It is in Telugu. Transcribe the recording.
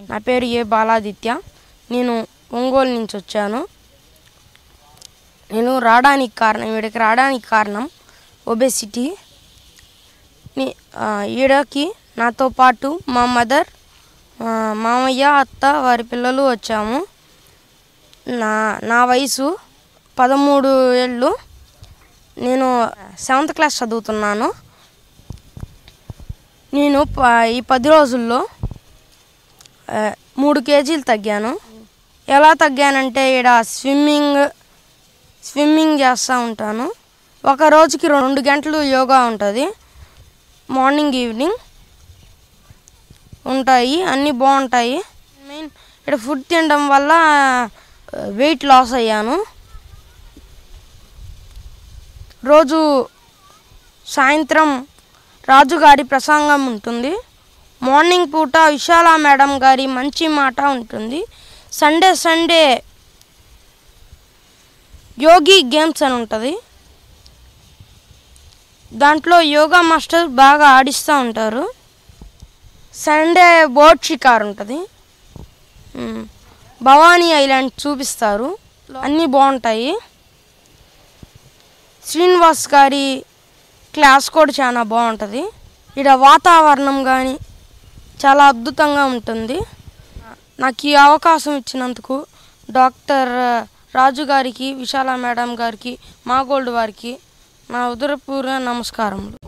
నా పేరు ఏ బాలాదిత్య. నేను ఒంగోలు నుంచి వచ్చాను. నేను ఇక్కడికి రావడానికి కారణం ఒబెసిటీ. ఈడకి నాతో పాటు మా మదర్, మామయ్య, అత్త, వారి పిల్లలు వచ్చాము. నా వయసు 13 ఏళ్ళు. నేను 7th క్లాస్ చదువుతున్నాను. నేను ఈ 10 రోజుల్లో 3 కేజీలు తగ్గాను. ఎలా తగ్గానంటే ఇక్కడ స్విమ్మింగ్ చేస్తూ ఉంటాను. ఒక రోజుకి 2 గంటలు యోగా ఉంటుంది. మార్నింగ్ ఈవినింగ్ ఉంటాయి, అన్నీ బాగుంటాయి. మెయిన్ ఇక్కడ ఫుడ్ తినడం వల్ల వెయిట్ లాస్ అయ్యాను. రోజు సాయంత్రం రాజుగారి ప్రసంగం ఉంటుంది. మార్నింగ్ పూట విశాల మేడం గారి మంచి మాట ఉంటుంది. సండే యోగి గేమ్స్ అని ఉంటుంది. దాంట్లో యోగా మాస్టర్ బాగా ఆడిస్తూ ఉంటారు. సండే బోట్ షికార్ ఉంటుంది. భవానీ ఐలాండ్ చూపిస్తారు. అన్నీ బాగుంటాయి. శ్రీనివాస్ గారి క్లాస్ కూడా చాలా బాగుంటుంది. ఇక్కడ వాతావరణం కానీ చాలా అద్భుతంగా ఉంటుంది. నాకు ఈ అవకాశం ఇచ్చినందుకు డాక్టర్ రాజు గారికి, విశాల మేడం గారికి, మా గోల్డ్ వారికి నా ఉదయపూర్వక నమస్కారములు.